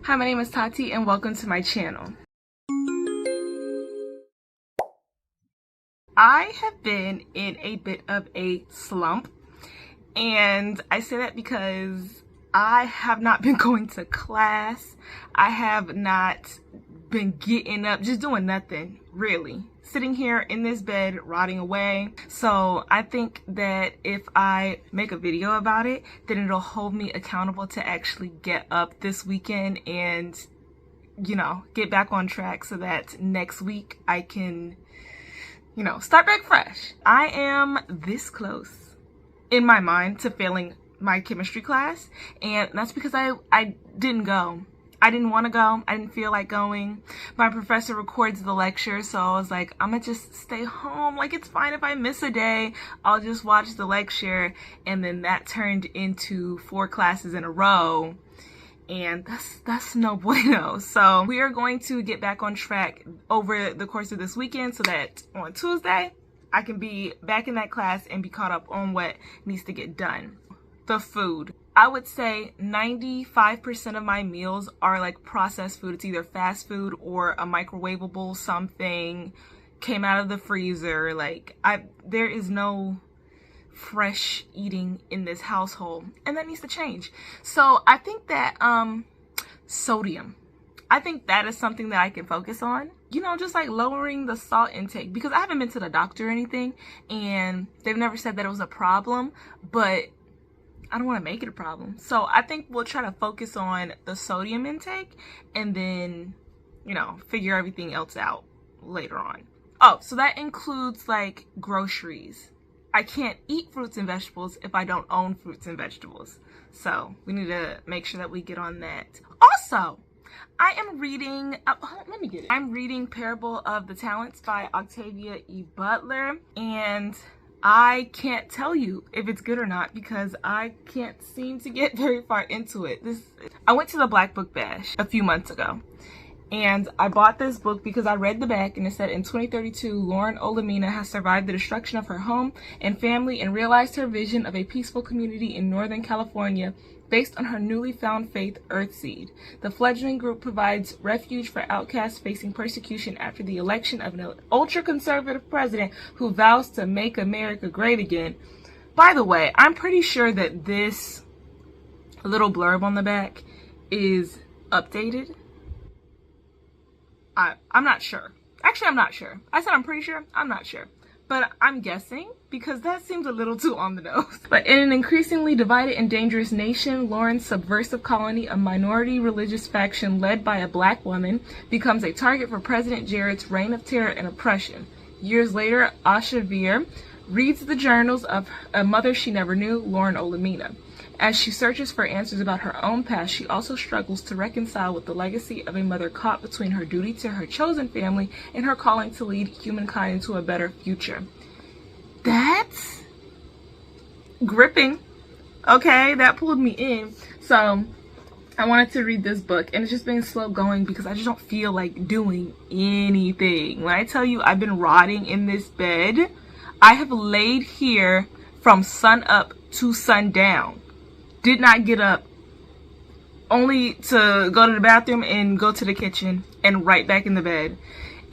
Hi, my name is Tati and welcome to my channel. I have been in a bit of a slump, and I say that because I have not been going to class. I have not been getting up, just doing nothing, really. Sitting here in this bed, rotting away. So I think that if I make a video about it, then it'll hold me accountable to actually get up this weekend and, you know, get back on track so that next week I can, you know, start back fresh. I am this close in my mind to failing my chemistry class, and that's because I didn't go. I didn't want to go. I didn't feel like going. My professor records the lecture, so I was like, I'm gonna just stay home. Like, it's fine if I miss a day. I'll just watch the lecture. And then that turned into 4 classes in a row, and that's no bueno. So we are going to get back on track over the course of this weekend so that on Tuesday I can be back in that class and be caught up on what needs to get done. The food. I would say 95% of my meals are like processed food. It's either fast food or a microwavable something came out of the freezer. Like, there is no fresh eating in this household, and that needs to change. So I think that sodium, I think that is something that I can focus on. You know, just like lowering the salt intake, because I haven't been to the doctor or anything, and they've never said that it was a problem, but I don't want to make it a problem. So I think we'll try to focus on the sodium intake and then, you know, figure everything else out later on. Oh, so that includes like groceries. I can't eat fruits and vegetables if I don't own fruits and vegetables. So we need to make sure that we get on that. Also, I am reading, I'm reading Parable of the Talents by Octavia E. Butler, and I can't tell you if it's good or not because I can't seem to get very far into it. I went to the Black Book Bash a few months ago, and I bought this book because I read the back and it said in 2032, Lauren Olamina has survived the destruction of her home and family and realized her vision of a peaceful community in Northern California based on her newly found faith, Earthseed. The fledgling group provides refuge for outcasts facing persecution after the election of an ultra-conservative president who vows to make America great again. By the way, I'm pretty sure that this little blurb on the back is updated. I'm not sure. Actually, I'm not sure. I said I'm pretty sure. I'm not sure. But I'm guessing because that seems a little too on the nose. But in an increasingly divided and dangerous nation, Lauren's subversive colony, a minority religious faction led by a black woman, becomes a target for President Jared's reign of terror and oppression. Years later, Asha Veer reads the journals of a mother she never knew, Lauren Olamina. As she searches for answers about her own past, she also struggles to reconcile with the legacy of a mother caught between her duty to her chosen family and her calling to lead humankind into a better future. That's gripping. Okay, that pulled me in. So I wanted to read this book, and it's just been slow going because I just don't feel like doing anything. When I tell you I've been rotting in this bed, I have laid here from sun up to sundown. Did not get up, only to go to the bathroom and go to the kitchen and right back in the bed.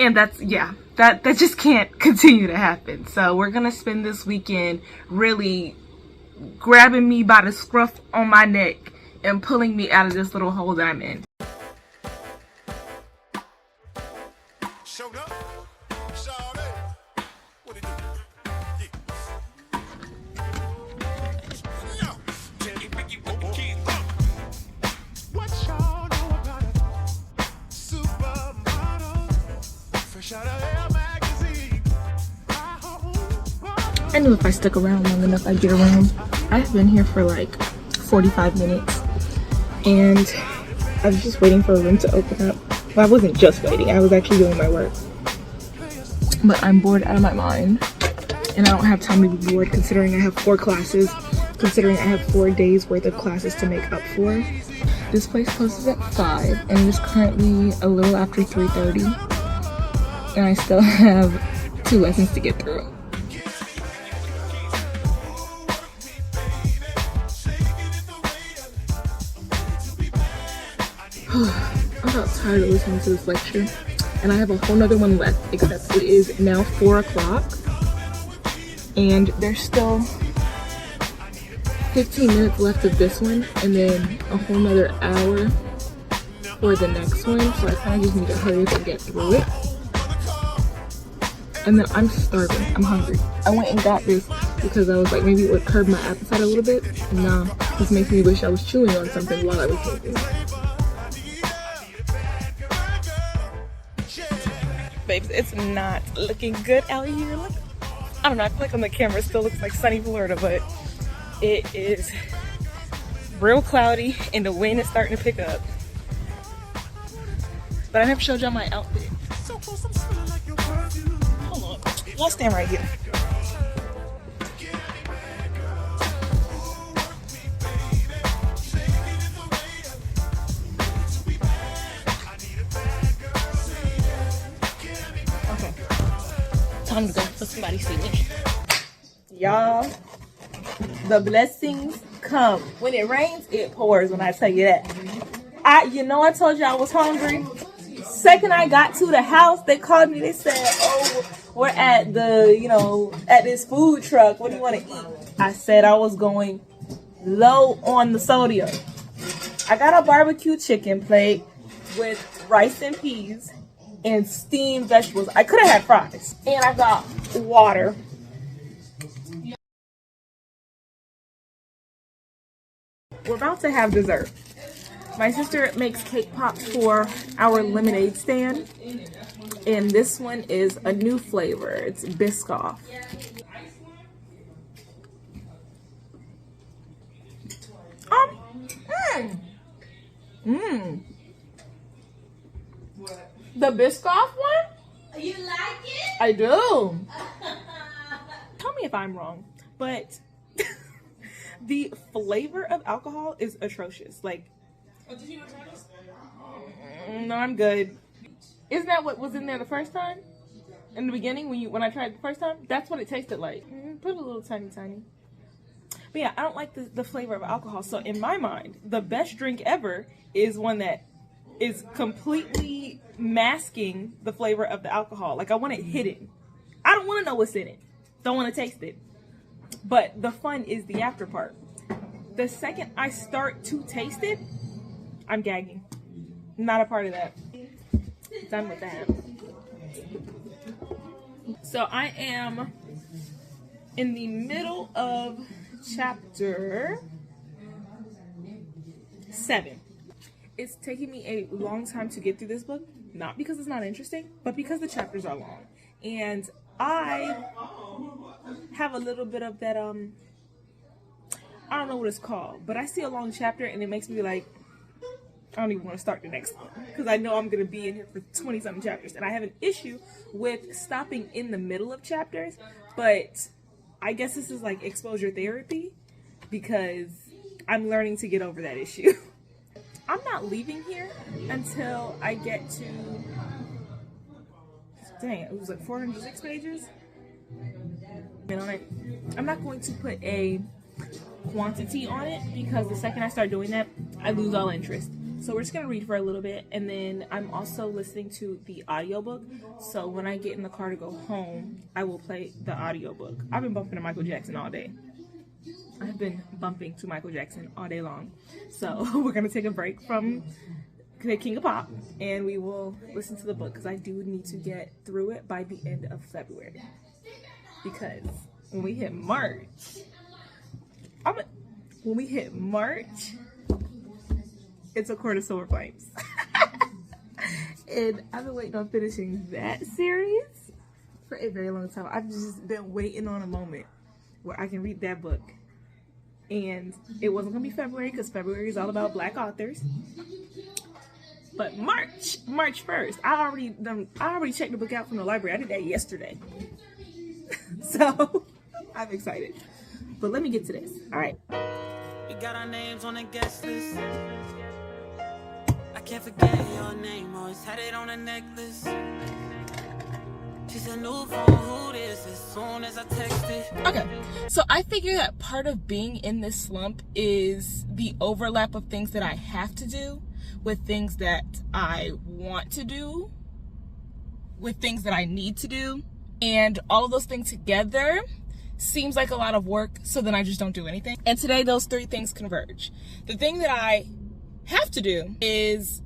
And that's, yeah, that just can't continue to happen. So we're gonna spend this weekend really grabbing me by the scruff on my neck and pulling me out of this little hole that I'm in. Showed up. I knew if I stuck around long enough I'd get around. I've been here for like 45 minutes and I was just waiting for a room to open up. Well, I wasn't just waiting, I was actually doing my work. But I'm bored out of my mind and I don't have time to be bored considering I have 4 classes, considering I have 4 days worth of classes to make up for. This place closes at 5 and it is currently a little after 3:30 and I still have 2 lessons to get through. I'm about tired of listening to this lecture, and I have a whole nother one left, except it is now 4 o'clock, and there's still 15 minutes left of this one, and then a whole nother hour for the next one, so I kind of just need to hurry up and get through it. And then I'm starving. I'm hungry. I went and got this because I was like, maybe it would curb my appetite a little bit. Nah, this makes me wish I was chewing on something while I was taking it. Babes, it's not looking good out here. Look, I don't know, I feel like on the camera it still looks like sunny Florida, but it is real cloudy and the wind is starting to pick up. But I never showed y'all my outfit. Hold on, y'all stand right here. Okay, time to go so somebody see me. Y'all, the blessings come. When it rains, it pours, when I tell you that. I told you I was hungry. Second I got to the house, they called me. They said, oh, we're at the, at this food truck. What do you want to eat? I said I was going low on the sodium. I got a barbecue chicken plate with rice and peas and steamed vegetables. I could have had fries. And I got water. We're about to have dessert. My sister makes cake pops for our lemonade stand, and this one is a new flavor. It's Biscoff. The Biscoff one? You like it? I do. Tell me if I'm wrong, but the flavor of alcohol is atrocious. Like, Oh, did you want to try this? no, I'm good. Isn't that what was in there the first time? In the beginning, when I tried it the first time? That's what it tasted like. Put a little tiny. But yeah, I don't like the flavor of alcohol. So in my mind, the best drink ever is one that is completely masking the flavor of the alcohol. Like, I want it hidden. I don't want to know what's in it. Don't want to taste it. But the fun is the after part. The second I start to taste it, I'm gagging. Not a part of that. Done with that. So I am in the middle of chapter 7. It's taking me a long time to get through this book. Not because it's not interesting, but because the chapters are long. And I have a little bit of that, I don't know what it's called, but I see a long chapter and it makes me like, I don't even want to start the next one because I know I'm going to be in here for 20-something chapters. And I have an issue with stopping in the middle of chapters, but I guess this is like exposure therapy because I'm learning to get over that issue. I'm not leaving here until I get to, dang, it was like 406 pages. I'm not going to put a quantity on it because the second I start doing that, I lose all interest. So we're just going to read for a little bit, and then I'm also listening to the audiobook. So when I get in the car to go home, I will play the audiobook. I've been bumping to Michael Jackson all day. I've been bumping to Michael Jackson all day long. So we're going to take a break from the King of Pop, and we will listen to the book because I do need to get through it by the end of February. Because when we hit March, it's A Court of Silver Flames. And I've been waiting on finishing that series for a very long time. I've just been waiting on a moment where I can read that book. And it wasn't going to be February because February is all about Black authors. But March 1st, I already checked the book out from the library. I did that yesterday. So I'm excited. But let me get to this. All right. We got our names on the guest list. I can't forget your name, always had it on a necklace. She said, new phone, who this? As soon as I texted. Okay, so I figure that part of being in this slump is the overlap of things that I have to do with things that I want to do, with things that I need to do, and all of those things together seems like a lot of work, so then I just don't do anything. And today those three things converge. The thing that I have to do is,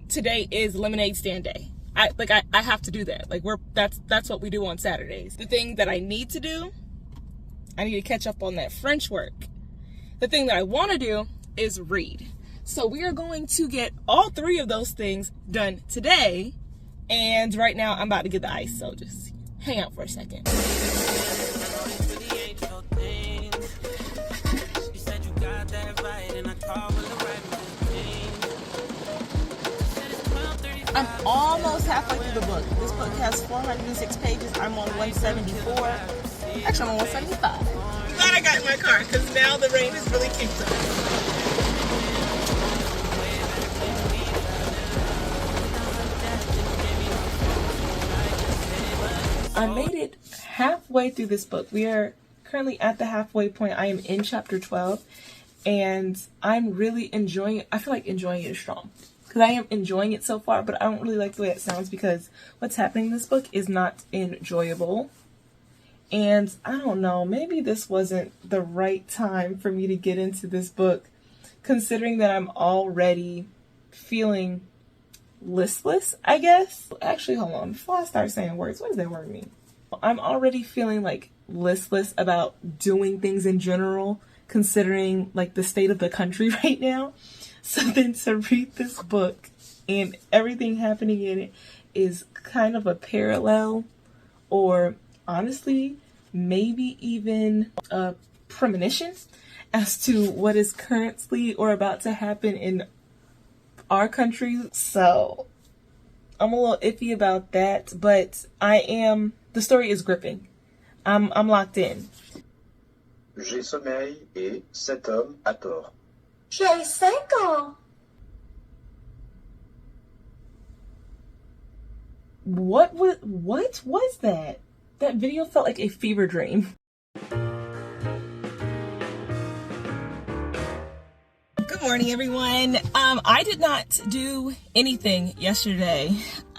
today is lemonade stand day. I have to do that. Like, that's what we do on Saturdays. The thing that I need to do, I need to catch up on that French work. The thing that I want to do is read. So we are going to get all three of those things done today. And right now I'm about to get the ice, so just hang out for a second. I'm almost halfway through the book. This book has 406 pages. I'm on 174. Actually, I'm on 175. I'm glad I got in my car because now the rain has really kicked up. I made it halfway through this book. We are currently at the halfway point. I am in chapter 12 and I'm really enjoying it. I feel like enjoying it is strong because I am enjoying it so far, but I don't really like the way it sounds because what's happening in this book is not enjoyable. And I don't know, maybe this wasn't the right time for me to get into this book, considering that I'm already feeling listless, I guess. Actually, hold on, before I start saying words, what does that word mean? I'm already feeling like listless about doing things in general, considering like the state of the country right now. So then to read this book and everything happening in it is kind of a parallel, or honestly, maybe even a premonition as to what is currently or about to happen in our country. So I'm a little iffy about that, but the story is gripping. I'm locked in. J'ai sommeil et cet homme a tort. J'ai 5 ans. What was that? That video felt like a fever dream. Good morning, everyone. I did not do anything yesterday.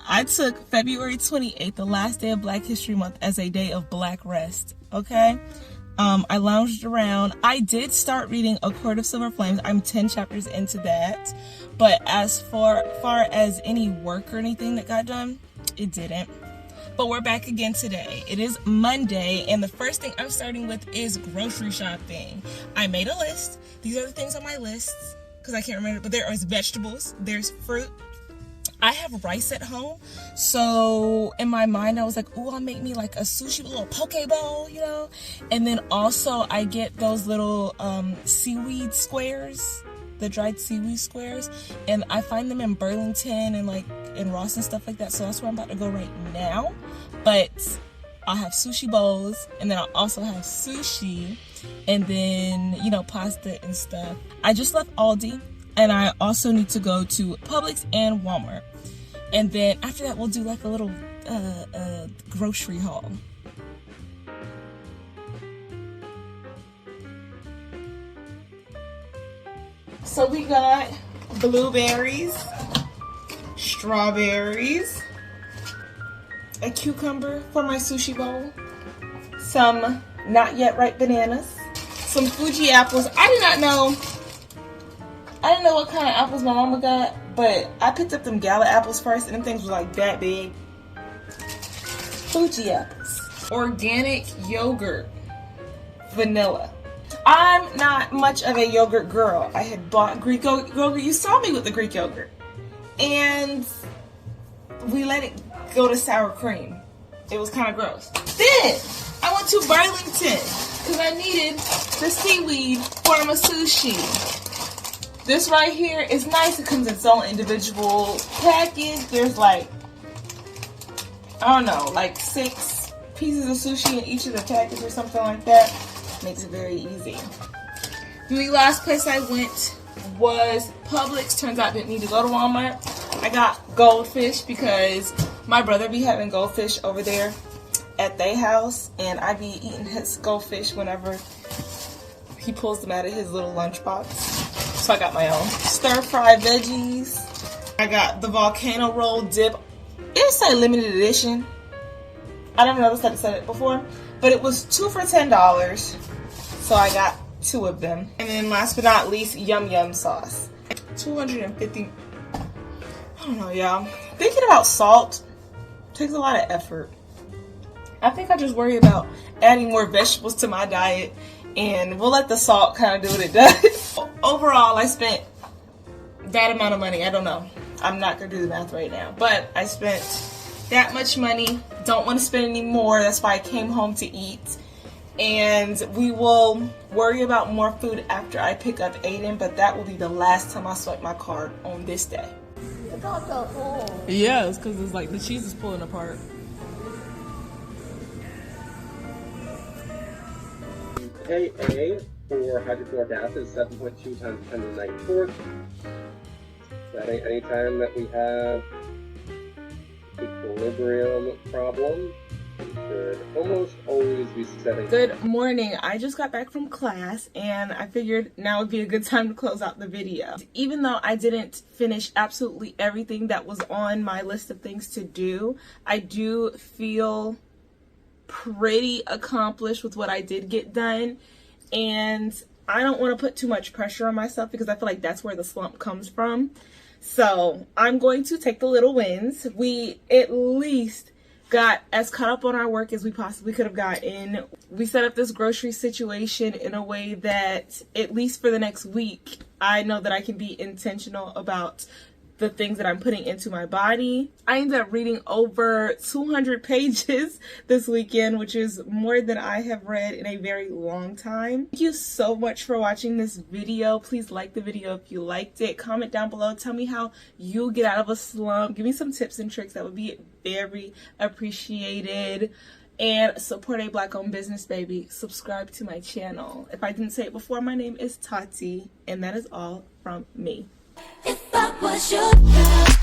I took February 28th, the last day of Black History Month, as a day of Black rest, okay? I lounged around. I did start reading A Court of Silver Flames. I'm 10 chapters into that. But as far as any work or anything that got done, it didn't. But we're back again today. It is Monday, and the first thing I'm starting with is grocery shopping. I made a list. These are the things on my list, because I can't remember, but there is vegetables, there's fruit. I have rice at home, so in my mind I was like, ooh, I'll make me like a sushi, little poke bowl, you know? And then also I get those little seaweed squares, the dried seaweed squares, and I find them in Burlington and like in Ross and stuff like that, so that's where I'm about to go right now. But I'll have sushi bowls, and then I'll also have sushi, and then, you know, pasta and stuff. I just left Aldi, and I also need to go to Publix and Walmart. And then after that, we'll do like a little grocery haul. So we got blueberries, strawberries, a cucumber for my sushi bowl, some not yet ripe bananas, some Fuji apples. I didn't know what kind of apples my mama got, but I picked up them Gala apples first, and them things were like that big. Fuji apples. Organic yogurt, vanilla. I'm not much of a yogurt girl. I had bought Greek yogurt. You saw me with the Greek yogurt. And we let it go to sour cream. It was kind of gross. Then I went to Burlington because I needed the seaweed for my sushi. This right here is nice. It comes in its own individual package. There's like, I don't know, like 6 pieces of sushi in each of the packages or something like that. Makes it very easy. The last place I went was Publix. Turns out I didn't need to go to Walmart. I got goldfish because my brother be having goldfish over there at their house, and I be eating his goldfish whenever he pulls them out of his little lunchbox. So I got my own stir-fried veggies. I got the volcano roll dip. It's a limited edition. I never noticed that it said it before, but it was 2 for $10. So I got 2 of them. And then last but not least, yum yum sauce. 250. I don't know, y'all. Thinking about salt takes a lot of effort. I think I just worry about adding more vegetables to my diet, and we'll let the salt kind of do what it does. Overall, I spent that amount of money. I don't know. I'm not going to do the math right now, but I spent that much money. Don't want to spend any more. That's why I came home to eat. And we will worry about more food after I pick up Aiden, but that will be the last time I swipe my card on this day. Yeah, it's because it's like the cheese is pulling apart. Ka for hydrochloric acid is 7.2 times 10 to the 94th. That any time that we have equilibrium problem, we should almost always be setting. Good morning. I just got back from class and I figured now would be a good time to close out the video. Even though I didn't finish absolutely everything that was on my list of things to do, I do feel pretty accomplished with what I did get done, and I don't want to put too much pressure on myself because I feel like that's where the slump comes from. So I'm going to take the little wins. We at least got as caught up on our work as we possibly could have gotten. We set up this grocery situation in a way that at least for the next week, I know that I can be intentional about the things that I'm putting into my body. I ended up reading over 200 pages this weekend, which is more than I have read in a very long time. Thank you so much for watching this video. Please like the video if you liked it. Comment down below. Tell me how you get out of a slump. Give me some tips and tricks. That would be very appreciated. And support a Black-owned business, baby. Subscribe to my channel. If I didn't say it before, my name is Tati, and that is all from me. If I was your girl.